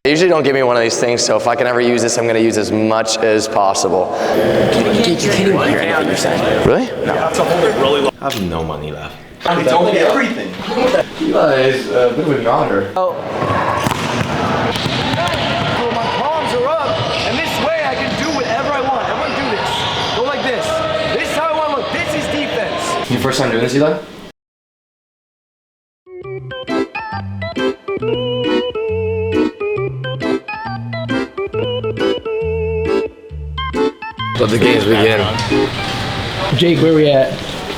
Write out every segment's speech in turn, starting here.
They usually don't give me one of these things, so if I can ever use this, I'm going to use as much as possible. You can't even hear anything you're saying. Really? No. I have no money left. He told me everything. Eli is a bit of a nodder. Oh. My palms are up, and this way I can do whatever I want. Everyone do this. Go like this. This is how I want to look. This is defense. Your first time doing this, Eli? Let the games begin. Jake, where we at?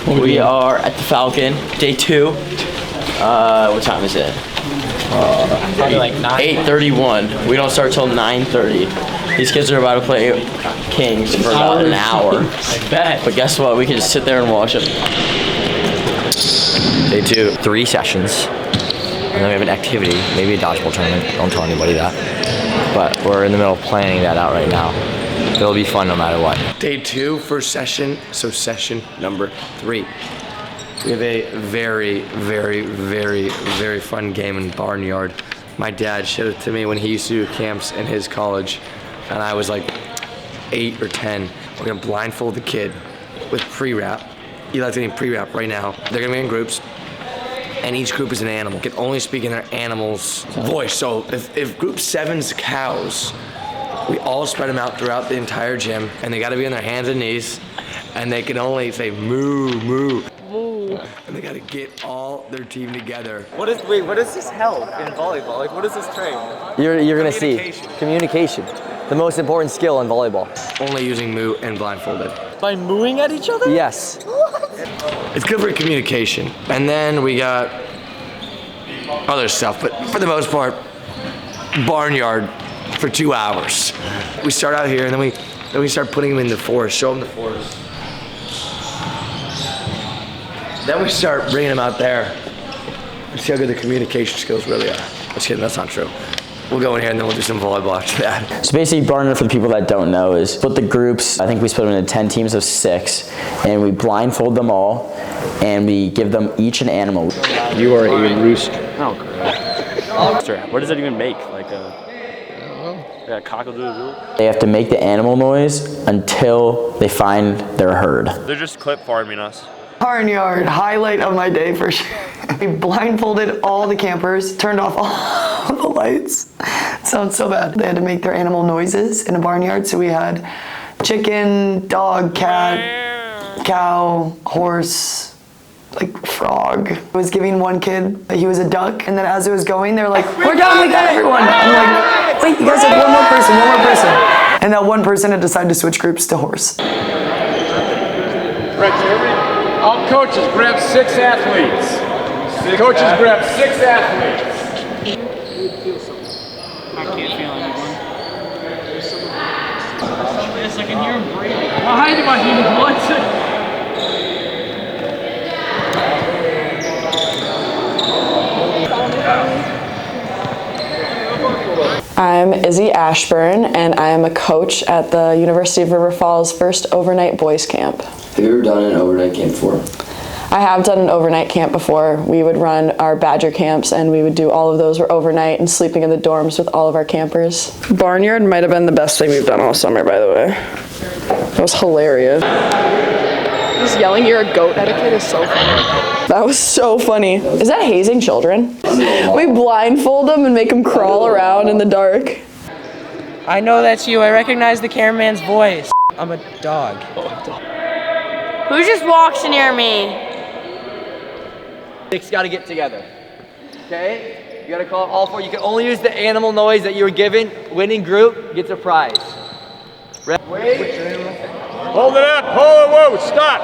We are at the Falcon, day 2. What time is it? Probably like 8:31. We don't start till 9:30. These kids are about to play Kings for about an hour. I bet. But guess what? We can just sit there and watch it. Day 2. 3 sessions. And then we have an activity, maybe a dodgeball tournament. Don't tell anybody that. But we're in the middle of planning that out right now. It'll be fun no matter what. Day 2, first session, so session number 3. We have a very, very, very, very fun game in Barnyard. My dad showed it to me when he used to do camps in his college, and I was like 8 or 10. We're gonna blindfold the kid with pre-wrap. Eli's getting pre-wrap right now. They're gonna be in groups, and each group is an animal. Can only speak in their animal's voice. So if group 7's cows, we all spread them out throughout the entire gym, and they gotta be on their hands and knees, and they can only say moo, moo. Moo. And they gotta get all their team together. What does this help in volleyball? Like, what does this train? You're gonna see. Communication. The most important skill in volleyball. Only using moo and blindfolded. By mooing at each other? Yes. It's good for communication. And then we got other stuff, but for the most part, Barnyard for 2 hours. We start out here, and then we start putting them in the forest, show them the forest. Then we start bringing them out there and see how good the communication skills really are. Just kidding, that's not true. We'll go in here and then we'll do some volleyball after that. So basically, Barnyard, for the people that don't know, is split the groups. I think we split them into 10 teams of 6, and we blindfold them all, and we give them each an animal. You are a rooster. Oh, crap. What does that even make? Like a cockle-doodle-doo? They have to make the animal noise until they find their herd. They're just clip farming us. Barnyard, highlight of my day for sure. We blindfolded all the campers, turned off all the lights. It sounds so bad. They had to make their animal noises in a barnyard, so we had chicken, dog, cat, cow, horse, like frog. I was giving one kid, he was a duck, and then as it was going, they were like, we're done, we got everyone. I'm like, wait, you guys have one more person. And that one person had decided to switch groups to horse. All coaches grab 6 athletes. Coaches grab 6 athletes. I can't feel anyone. Yes, I can hear him breathing. Why do I hear blood? I'm Izzy Ashburn, and I am a coach at the University of River Falls' first overnight boys camp. Have you ever done an overnight camp before? I have done an overnight camp before. We would run our Badger camps, and we would do all of those were overnight and sleeping in the dorms with all of our campers. Barnyard might have been the best thing we've done all summer, by the way. It was hilarious. Just yelling you're a goat at a kid is so funny. That was so funny. Is that hazing children? We blindfold them and make them crawl around in the dark. I know that's you. I recognize the cameraman's voice. I'm a dog. Who just walks near me? 6 gotta get together. Okay? You gotta call all 4. You can only use the animal noise that you were given. Winning group gets a prize. Wait. Hold it up. Whoa, stop.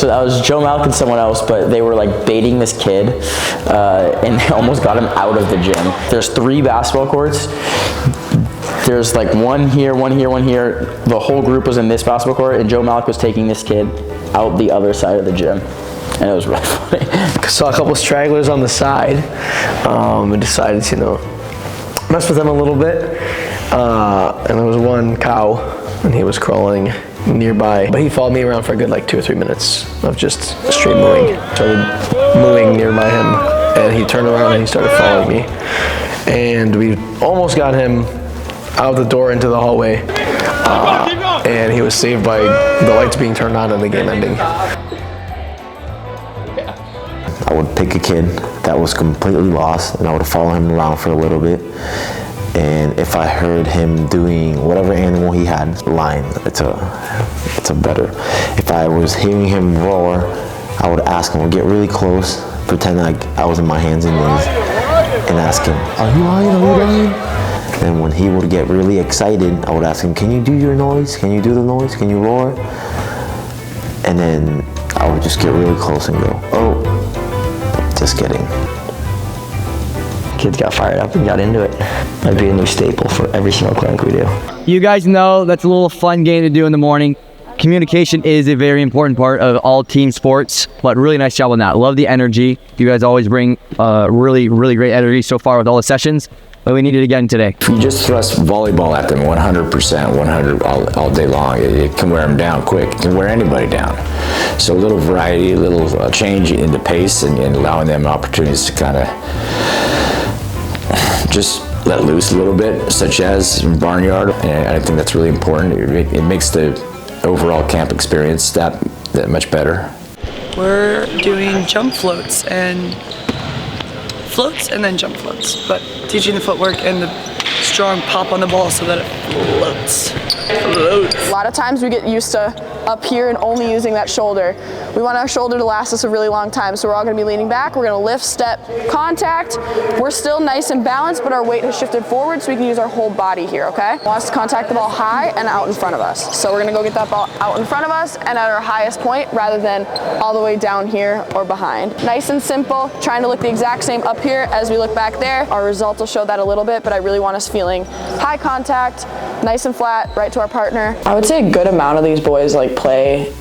So that was Joe Malk and someone else, but they were like baiting this kid, and they almost got him out of the gym. There's 3 basketball courts. There's like one here, one here, one here. The whole group was in this basketball court, and Joe Malk was taking this kid out the other side of the gym. And it was really funny. Saw a couple stragglers on the side, and decided to, mess with them a little bit. And there was one cow, and he was crawling nearby, but he followed me around for a good like 2 or 3 minutes of just straight mooing. Started mooing nearby him, and he turned around and he started following me. And we almost got him out the door into the hallway, and he was saved by the lights being turned on and the game ending. I would pick a kid that was completely lost, and I would follow him around for a little bit. And if I heard him doing whatever animal he had, lion, it's a better. If I was hearing him roar, I would ask him, I would get really close, pretend like I was in my hands and knees, and ask him, are you lying, are you lying? And when he would get really excited, I would ask him, can you do your noise? Can you do the noise? Can you roar? And then I would just get really close and go, oh, just kidding. Kids got fired up and got into it. That'd be a new staple for every single clinic we do. You guys know that's a little fun game to do in the morning. Communication is a very important part of all team sports, but really nice job on that. Love the energy. You guys always bring really, really great energy so far with all the sessions, but we need it again today. If you just thrust volleyball at them 100%, 100 all day long, it can wear them down quick. It can wear anybody down. So a little variety, a little change in the pace, and allowing them opportunities to kind of just let loose a little bit, such as in Barnyard, and I think that's really important. It makes the overall camp experience that much better. We're doing jump floats and then jump floats, but teaching the footwork and the strong pop on the ball so that it floats. A lot of times we get used to up here and only using that shoulder. We want our shoulder to last us a really long time, so we're all going to be leaning back. We're going to lift, step, contact. We're still nice and balanced, but our weight has shifted forward, so we can use our whole body here, okay? We want us to contact the ball high and out in front of us. So we're going to go get that ball out in front of us and at our highest point rather than all the way down here or behind. Nice and simple, trying to look the exact same up here as we look back there. Our result will show that a little bit, but I really want us feeling high contact, nice and flat, right to our partner. I would say a good amount of these boys like play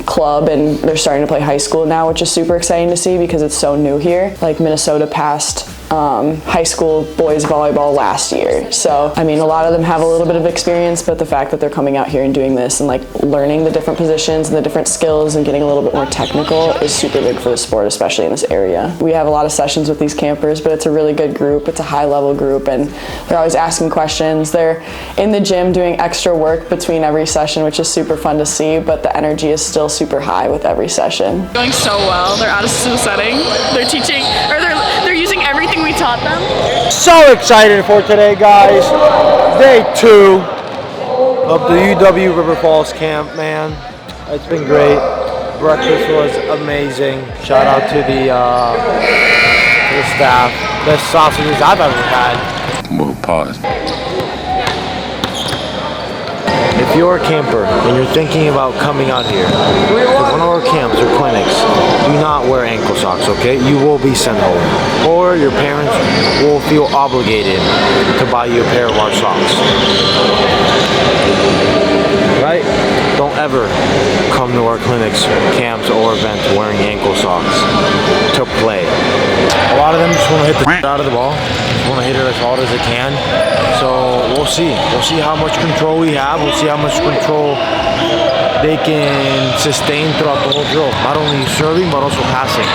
club, and they're starting to play high school now, which is super exciting to see because it's so new here. Like Minnesota passed high school boys volleyball last year. So, I mean, a lot of them have a little bit of experience, but the fact that they're coming out here and doing this and like learning the different positions and the different skills and getting a little bit more technical is super big for the sport, especially in this area. We have a lot of sessions with these campers, but it's a really good group. It's a high level group, and they're always asking questions. They're in the gym doing extra work between every session, which is super fun to see, but the energy is still super high with every session. Going so well. They're out of school setting. They're teaching, or they're using everything we taught them. So excited for today, guys. Day 2 of the UW River Falls camp, man. It's been great. Breakfast was amazing. Shout out to the staff. Best sausages I've ever had. We'll pause. If you're a camper and you're thinking about coming out here to one of our camps or clinics, do not wear ankle socks, okay? You will be sent home. Or your parents will feel obligated to buy you a pair of our socks. Right? Don't ever come to our clinics, camps, or events wearing ankle socks to play. A lot of them just want to hit the out of the ball. Just want to hit it as hard as they can. So we'll see. We'll see how much control we have. We'll see how much control they can sustain throughout the whole drill. Not only serving, but also passing.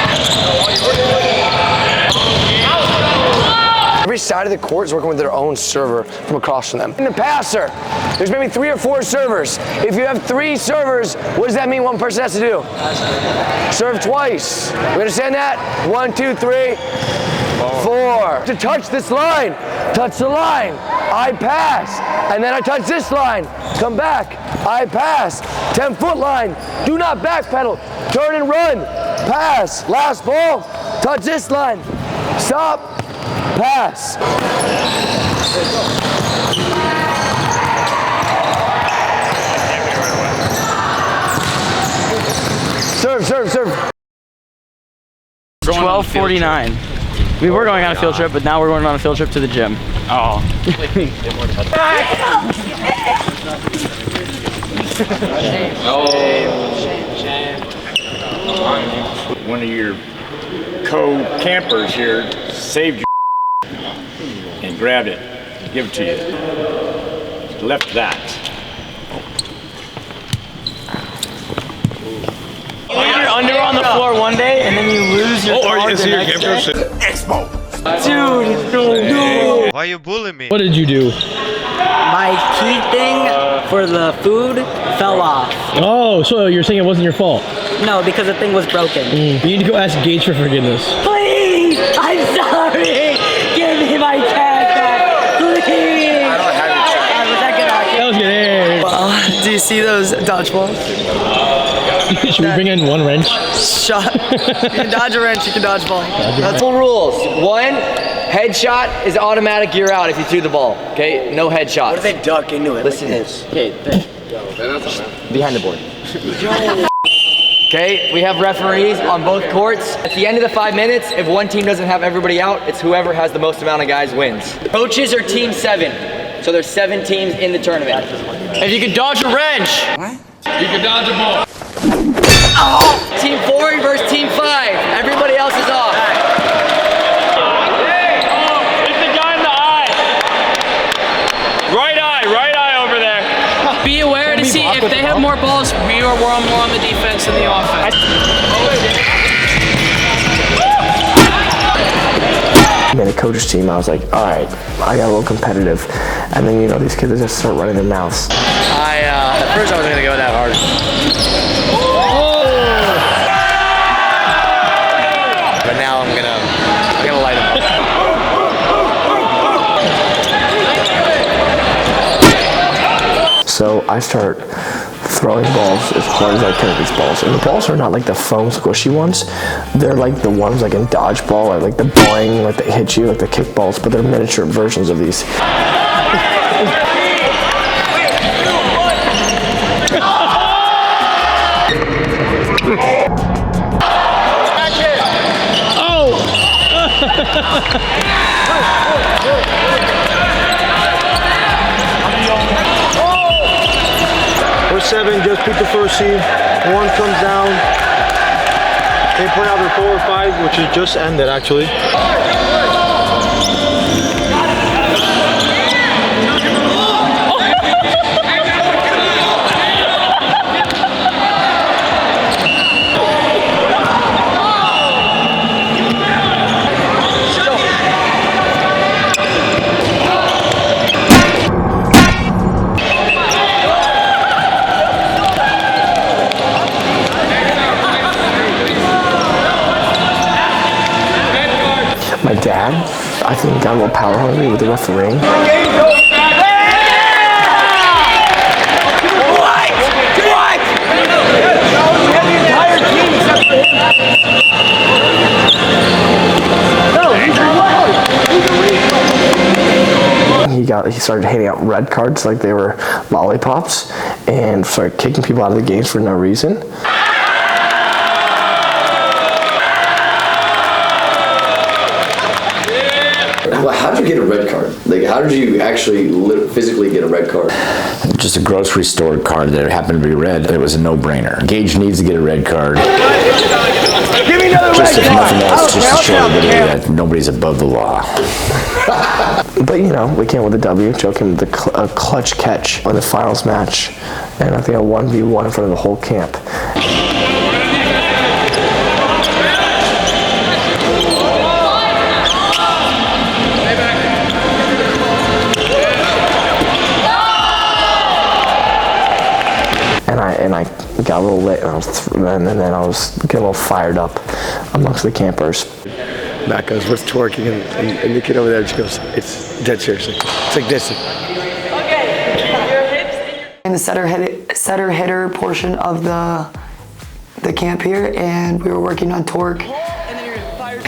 Every side of the court is working with their own server from across from them. And the passer, there's maybe 3 or 4 servers. If you have 3 servers, what does that mean one person has to do? Serve twice. We understand that? 1, 2, 3, 4. To touch this line, touch the line. I pass. And then I touch this line. Come back. I pass. 10-foot line. Do not backpedal. Turn and run. Pass. Last ball. Touch this line. Stop. Pass. Serve, serve, serve. 12:49. We were going on a field trip, but now we're going on a field trip to the gym. Oh. One of your co-campers here saved your and grabbed it, give it to you. Left that. You leave your underwear on the floor one day, and then you lose your card the next day. Expo. Dude, no. Why you bullying me? What did you do? My key thing for the food fell off. Oh, so you're saying it wasn't your fault? No, because the thing was broken. You need to go ask Gage for forgiveness. Please! I'm sorry! Give me my cash back! Please! I don't have your cash. Was that good? That was good. Well, do you see those dodgeballs? Should we bring in one wrench? Shot. You can dodge a wrench, you can dodge ball. That's all rules. One, headshot is automatic, you're out if you threw the ball. Okay, no headshots. What if they duck into it? Listen to this. Okay, behind the board. Okay, we have referees on both courts. At the end of the 5 minutes, if one team doesn't have everybody out, it's whoever has the most amount of guys wins. Coaches are team 7, so there's 7 teams in the tournament. If you can dodge a wrench, You can dodge a ball. team 4 versus team 5. Everybody else is off. Hit the guy in the eye. Right eye over there. Be aware to see if they have more balls, we are more on the defense than the offense. made a coach's team, I was like, all right, I got a little competitive. And then, you know, these kids just start running their mouths. At first I wasn't gonna go that hard. But now I'm gonna light them up. So I start throwing balls as hard as I can at these balls. And the balls are not like the foam squishy ones. They're like the ones like in Dodgeball, like the boing, like they hit you, like the kick balls, but they're miniature versions of these. We're 7, just beat the first seed. 1 comes down. They play out their 4 or 5, which has just ended actually. My dad, I think, got a little power hungry with the refereeing. He started handing out red cards like they were lollipops and started kicking people out of the games for no reason. How did you get a red card? Like, how did you actually physically get a red card? Just a grocery store card that happened to be red. It was a no-brainer. Gage needs to get a red card. Give me another Just red if card. nothing else, just to show everybody that nobody's above the law. But you know, we came with a W. Joe came with a clutch catch on the finals match, and I think a 1v1 in front of the whole camp. And I got a little lit, and then I was getting a little fired up amongst the campers. Matt goes, what's twerking? And the kid over there just goes, it's dead seriously. It's like this. In the setter hitter portion of the camp here, and we were working on torque.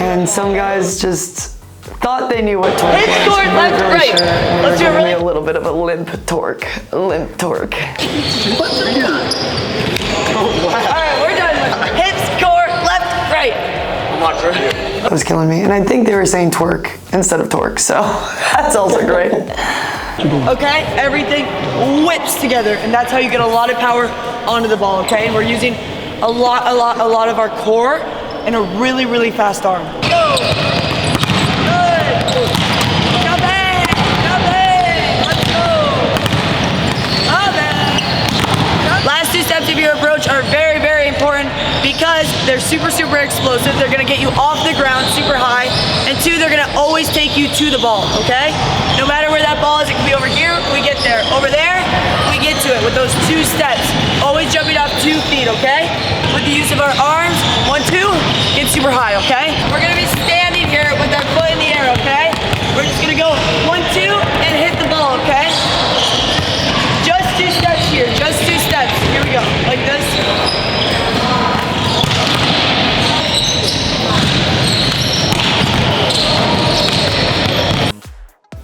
And some guys just thought they knew what torque was. Hit torque, left, Really right. sure. Let's do it Giving me really. a little bit of a limp torque. Alright, we're done. Hit much for you. That was killing me. And I think they were saying twerk instead of torque, so that's also great. Okay, everything whips together, and that's how you get a lot of power onto the ball, okay? And we're using a lot of our core and a really, really fast arm. Go! Good! Let's go! Last 2 steps of your approach are very, very important because they're super, super explosive. They're gonna get you off the ground super high, and 2, they're gonna always take you to the ball, okay? No matter where that ball is, it can be over here, we get there. Over there, we get to it with those 2 steps. Always jumping off 2 feet, okay? With the use of our arms, 1, 2, get super high, okay? We're gonna be standing here with our foot in the air, okay? We're just gonna go 1, 2, and hit the ball, okay? Just 2 steps here, just 2 steps. Here we go, like this.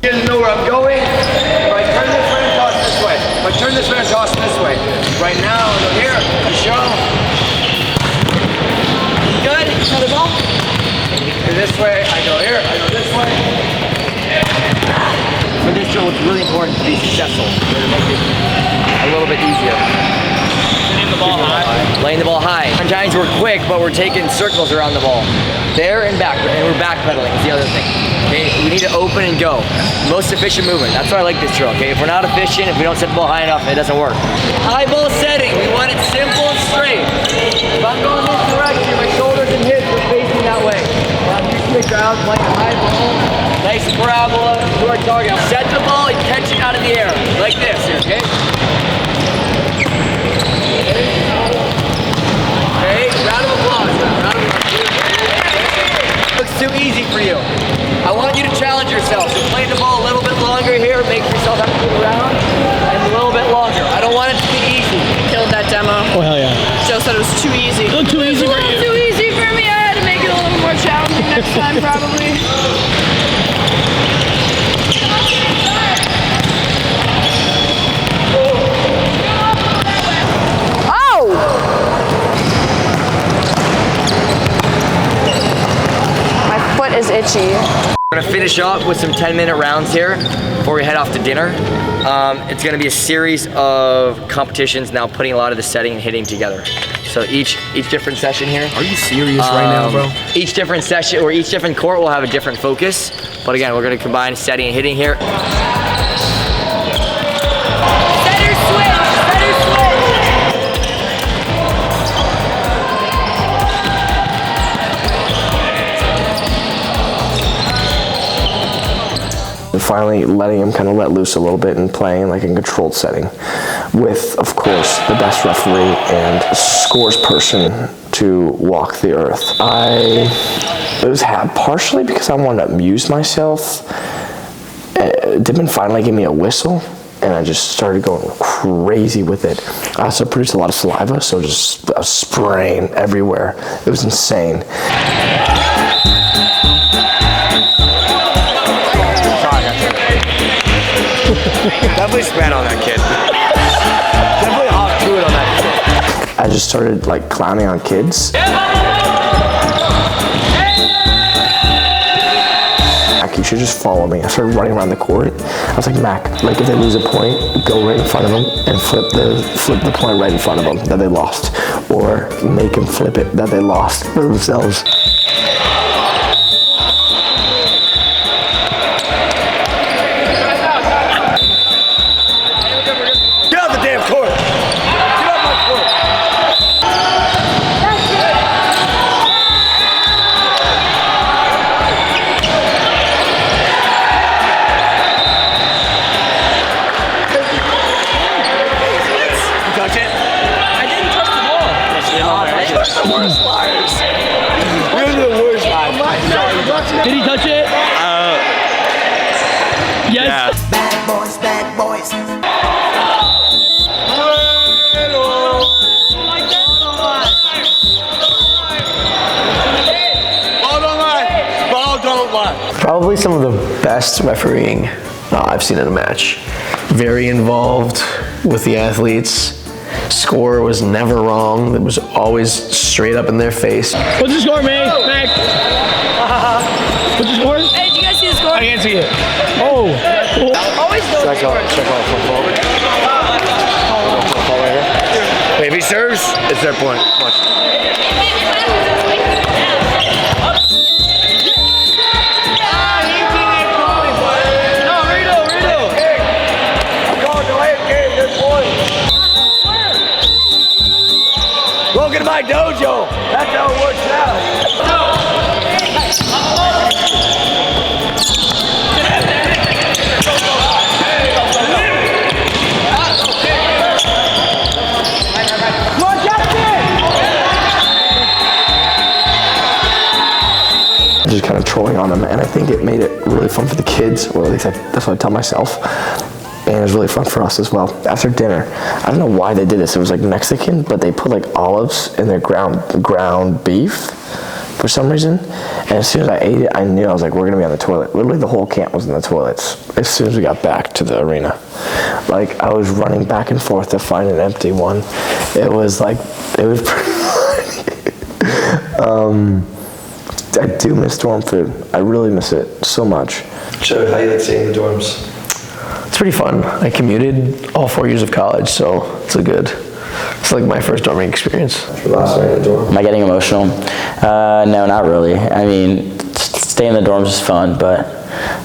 You guys know where I'm going. If I turn this way and toss this way. If I turn this way and toss this way. Right now, I go here, I show. Good, another ball. Go this way, I go here, I go this way. For this drill, it's really important to be successful. To make it a little bit easier. Laying the ball high. Laying the ball high. Sometimes we're quick, but we're taking circles around the ball. There and back, and we're backpedaling is the other thing. Okay, we need to open and go. Most efficient movement. That's why I like this drill, okay? If we're not efficient, if we don't set the ball high enough, it doesn't work. High ball setting, we want it simple and straight. If I'm going this direction, my shoulders and hips are facing that way. Well, I'm using the ground, playing a high ball, nice parabola to our target. Set the ball and catch it out of the air, like this here, okay? Okay, round of applause. Round of applause. Looks too easy for you. I want you to challenge yourself. So play the ball a little bit longer here, make yourself have to move around, and a little bit longer. I don't want it to be easy. Killed that demo. Oh, hell yeah. Joe said it was too easy. Look too easy for you. Too easy for me. I had to make it a little more challenging next time, probably. Is itchy. We're gonna finish off with some 10-minute rounds here before we head off to dinner. It's gonna be a series of competitions now, putting a lot of the setting and hitting together. So each different session here. Are you serious right now, bro? Each different session or each different court will have a different focus. But again, we're gonna combine setting and hitting here. Finally letting him kind of let loose a little bit and playing like in a controlled setting with, of course, the best referee and scores person to walk the earth. It was partially because I wanted to amuse myself. Dibben finally gave me a whistle and I just started going crazy with it. I also produced a lot of saliva, so just spraying everywhere. It was insane. Definitely spat on that kid. Definitely hot fluid on that kid. I just started like clowning on kids. Mac, you should just follow me. I started running around the court. I was like, Mac, like if they lose a point, go right in front of them and flip the point right in front of them that they lost, or make them flip it that they lost for themselves. Did he touch it? Yes. Bad boys, bad boys. Ball don't lie. Probably some of the best refereeing I've seen in a match. Very involved with the athletes. Score was never wrong. It was always straight up in their face. What's the score, man? Mac? What's the score? Hey, did you guys see the score? I can't see it. Oh. Always know the score. If he serves, it's their point. Watch. Welcome to my dojo. That's how it works out. Just kind of trolling on them, and I think it made it really fun for the kids, or at least that's what I tell myself. And it was really fun for us as well. After dinner, I don't know why they did this. It was like Mexican, but they put like olives in their ground beef for some reason. And as soon as I ate it, I knew, I was like, we're gonna be on the toilet. Literally the whole camp was in the toilets as soon as we got back to the arena. Like I was running back and forth to find an empty one. It was pretty funny. I do miss dorm food. I really miss it so much. So how do you like staying in the dorms? It's pretty fun. I commuted all 4 years of college, so it's like my first dorming experience. Last night in the dorm? Am I getting emotional? No, not really. I mean, staying in the dorms is fun, but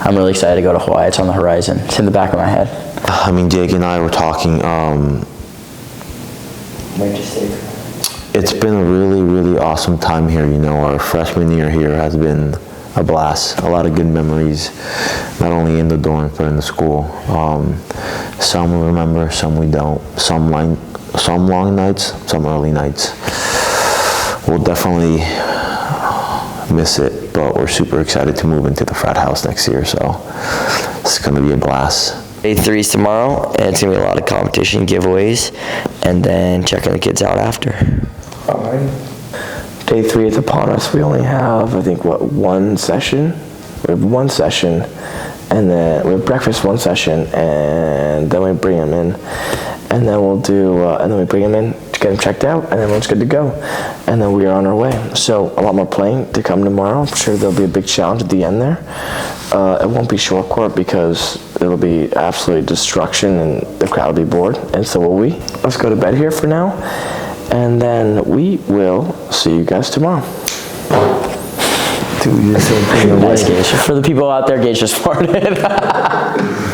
I'm really excited to go to Hawaii. It's on the horizon. It's in the back of my head. I mean, Jake and I were talking, it's been a really, really awesome time here. You know, our freshman year here has been a blast. A lot of good memories, not only in the dorm, but in the school. Some we remember, some we don't. Some long nights, some early nights. We'll definitely miss it, but we're super excited to move into the frat house next year, so it's gonna be a blast. Day 3 is tomorrow, and it's gonna be a lot of competition giveaways, and then checking the kids out after. Day 3 is upon us. We only have, I think, one session? We have one session, and then we have breakfast, one session, and then we bring them in. And then we'll do, and then we bring them in to get them checked out, and everyone's good to go. And then we are on our way. So a lot more playing to come tomorrow. I'm sure there'll be a big challenge at the end there. It won't be short court because it'll be absolute destruction and the crowd will be bored, and so will we. Let's go to bed here for now, and then we will see you guys tomorrow. Nice, Gage. For the people out there, Gage just farted.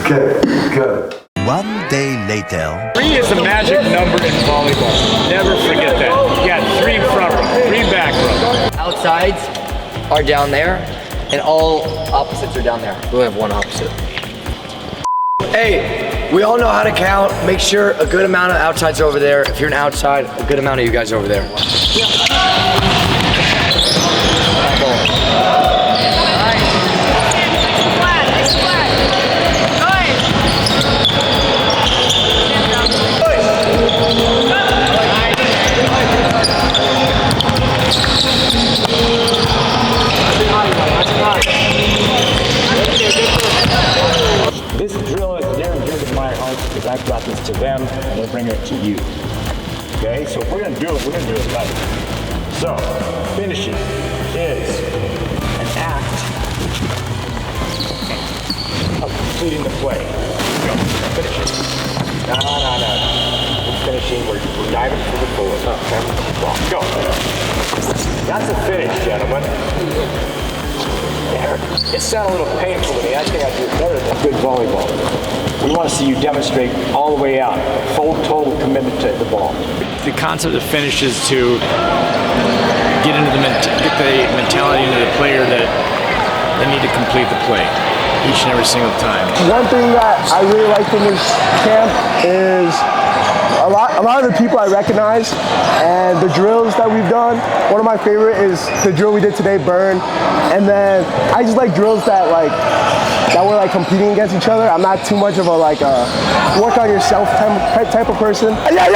Good. One day later. 3 is the magic number in volleyball. Never forget that. You got 3 front row, 3 back row. Outsides are down there, and all opposites are down there. We only have one opposite. Hey, we all know how to count. Make sure a good amount of outsides are over there. If you're an outside, a good amount of you guys are over there. This drill is near and dear to my heart because I brought this to them and they're bringing it to you. Okay, so if we're going to do it, we're going to do it right. So, finishing is an act of completing the play. Go, finish it. No. We're finishing, we're diving for the bullet. Go. That's a finish, gentlemen. It sounded a little painful to me. I think I do better than good volleyball. We want to see you demonstrate all the way out, full total commitment to the ball. The concept of finish is to get the mentality into the player that they need to complete the play each and every single time. One thing that I really liked in this camp is a lot of the people I recognize and the drills that we've done. One of my favorite is the drill we did today, burn. And then I just like drills that we're like competing against each other. I'm not too much of a work on yourself type of person. Yeah.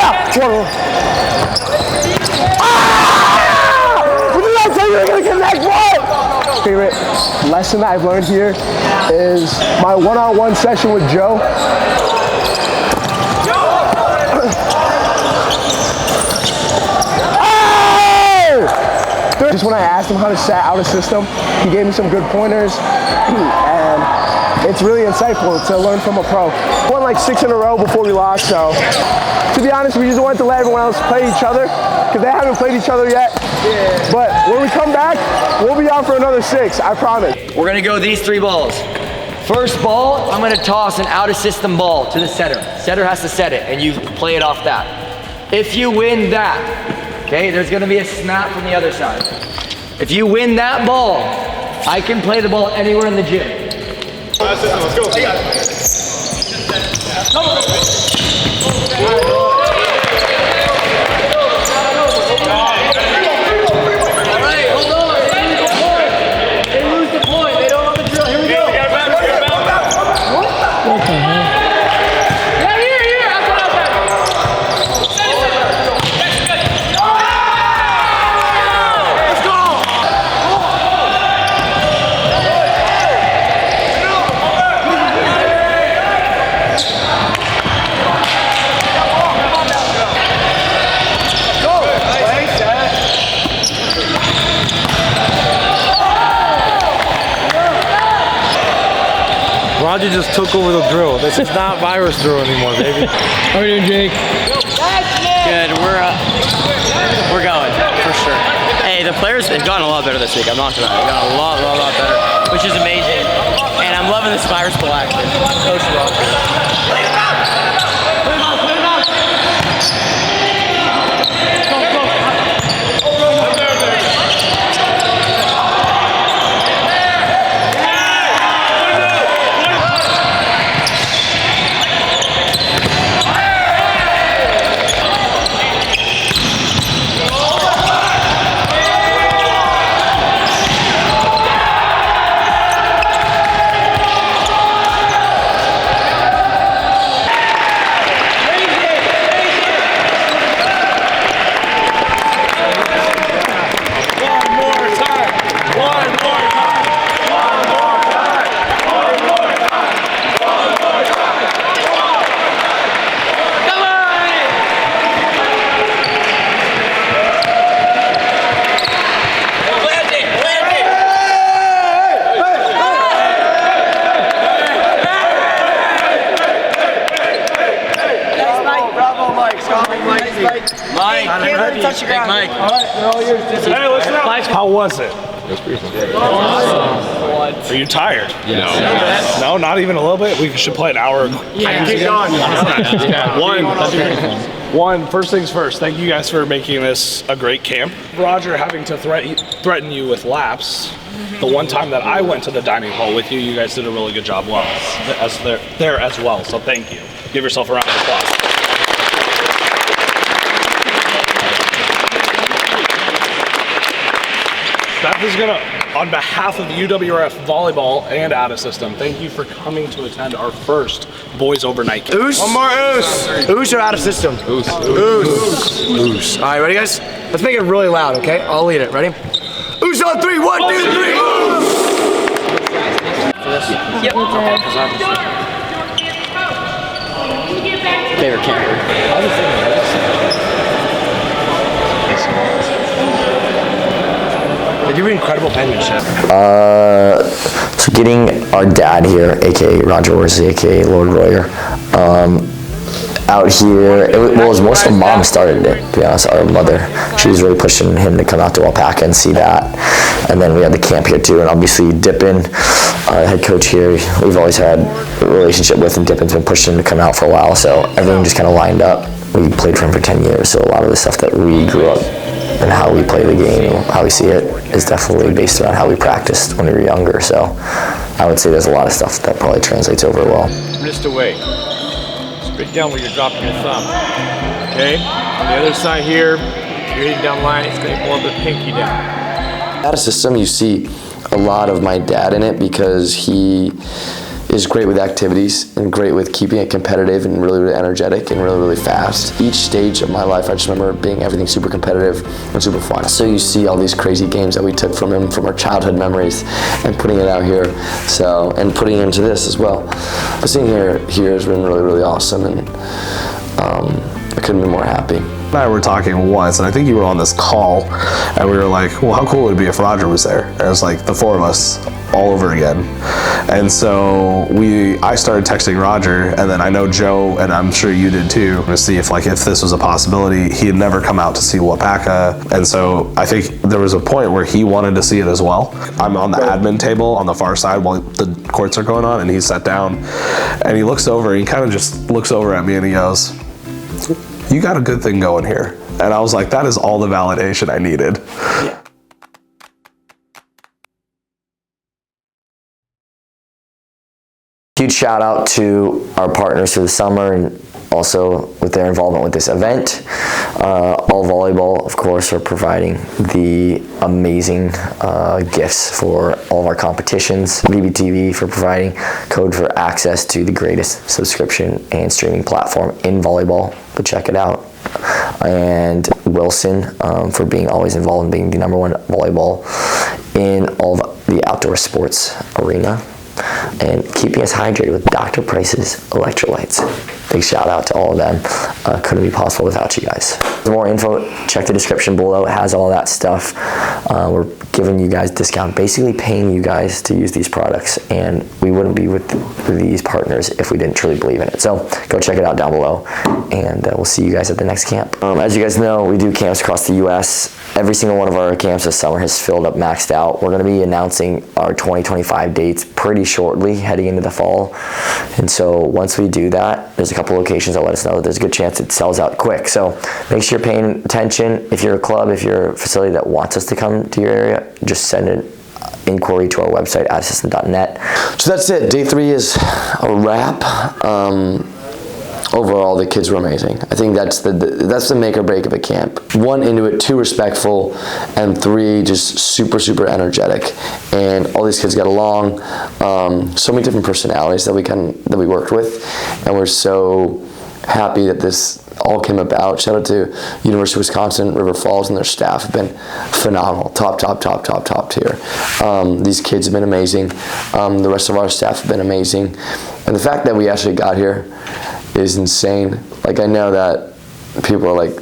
What did I tell you? You're gonna get that ball. Favorite lesson that I've learned here is my one-on-one session with Joe. after, just when I asked him how to set out a system, he gave me some good pointers, and it's really insightful to learn from a pro. Won like 6 in a row before we lost, so to be honest, we just wanted to let everyone else play each other because they haven't played each other yet. But when we come back, we'll be on for another 6, I promise. We're gonna go these 3 balls. First ball, I'm gonna toss an out-of-system ball to the setter. Setter has to set it, and you play it off that. If you win that, okay, there's gonna be a snap from the other side. If you win that ball, I can play the ball anywhere in the gym. Let's go. Roger just took over the drill. This is not virus drill anymore, baby. How are you doing, Jake? Good. We're going for sure. Hey, the players have gotten a lot better this week. I'm not gonna lie. They've gotten a lot better, which is amazing. And I'm loving this virus ball action. Coach Roger. How was it? It was pretty fun. Are you tired? Yes. No, not even a little bit. We should play an hour. Yeah. Keep going. First things first, thank you guys for making this a great camp. Roger having to threaten you with laps. The one time that I went to the dining hall with you, you guys did a really good job there as well. So thank you. Give yourself a round of applause. Staff is gonna, on behalf of UWRF Volleyball and Out of System, thank you for coming to attend our first boys overnight camp. OOS? One more OOS. OOS or Out of System? OOS. OOS. OOS. All right, ready guys? Let's make it really loud, okay? I'll lead it. Ready? OOS on 3. 1, 2, 3. OOS. Yep. Favorite camper. They do incredible penmanship. So getting our dad here, aka Roger Worsley, aka Lord Royer, out here, it was more so mom started it, to be honest, our mother. She was really pushing him to come out to Wapaka and see that. And then we had the camp here too, and obviously Dippin, head coach here, we've always had a relationship with, and Dippin's been pushing him to come out for a while, so everything just kind of lined up. We played for him for 10 years, so a lot of the stuff that we grew up and how we play the game, how we see it, is definitely based around how we practiced when we were younger. So I would say there's a lot of stuff that probably translates over well. Wrist away. Straight down where you're dropping your thumb. Okay? On the other side here, you're hitting down line, it's going to be more of the pinky down. Out of system, you see a lot of my dad in it because he is great with activities and great with keeping it competitive and really, really energetic and really, really fast. Each stage of my life, I just remember being everything super competitive and super fun. So you see all these crazy games that we took from him, from our childhood memories, and putting it out here. So, and putting it into this as well. But seeing here has been really, really awesome, and I couldn't be more happy. and I were talking once, and I think you were on this call, and we were like, well, how cool would it be if Roger was there? And it was like the four of us all over again. And so I started texting Roger, and then I know Joe, and I'm sure you did too, to see if this was a possibility. He had never come out to see Wapaka, and so I think there was a point where he wanted to see it as well. I'm on the admin table on the far side while the courts are going on, and he sat down, and he looks over, and he kind of just looks over at me, and he goes, "You got a good thing going here." And I was like, that is all the validation I needed. Huge shout out to our partners for the summer and also with their involvement with this event. All Volleyball, of course, are providing the amazing gifts for all of our competitions. BBTV for providing code for access to the greatest subscription and streaming platform in volleyball. But check it out. And Wilson for being always involved in being the #1 volleyball in all of the outdoor sports arena, and keeping us hydrated with Dr. Price's electrolytes. Big shout out to all of them. Couldn't be possible without you guys. For more info, check the description below. It has all that stuff. We're giving you guys discount, basically paying you guys to use these products, and we wouldn't be with these partners if we didn't truly believe in it. So go check it out down below, and we'll see you guys at the next camp. As you guys know, we do camps across the U.S. Every single one of our camps this summer has filled up, maxed out. We're going to be announcing our 2025 dates pretty shortly, heading into the fall. And so once we do that, there's a couple locations that let us know that there's a good chance it sells out quick. So make sure you're paying attention. If you're a club, if you're a facility that wants us to come to your area, just send an inquiry to our website, adsystem.net. So that's it. Day 3 is a wrap. Overall, the kids were amazing. I think that's the make or break of a camp. 1, into it, 2, respectful, and 3, just super, super energetic. And all these kids got along. So many different personalities that we worked with, and we're so happy that this all came about. Shout out to University of Wisconsin, River Falls, and their staff have been phenomenal. Top tier. These kids have been amazing. The rest of our staff have been amazing. And the fact that we actually got here is insane. Like, I know that people are like,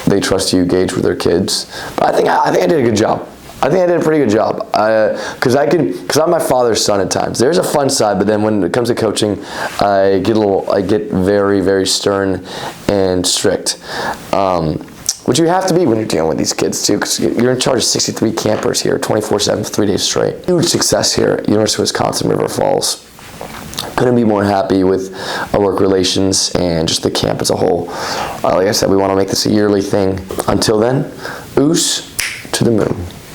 they trust you, Gage, with their kids, but I think I did a good job. I think I did a pretty good job, because I'm my father's son at times. There's a fun side, but then when it comes to coaching, I get very, very stern and strict, which you have to be when you're dealing with these kids too, because you're in charge of 63 campers here, 24/7, 3 days straight. Huge success here at University of Wisconsin, River Falls. Couldn't be more happy with our work relations and just the camp as a whole. Like I said, we want to make this a yearly thing. Until then, OOS to the moon.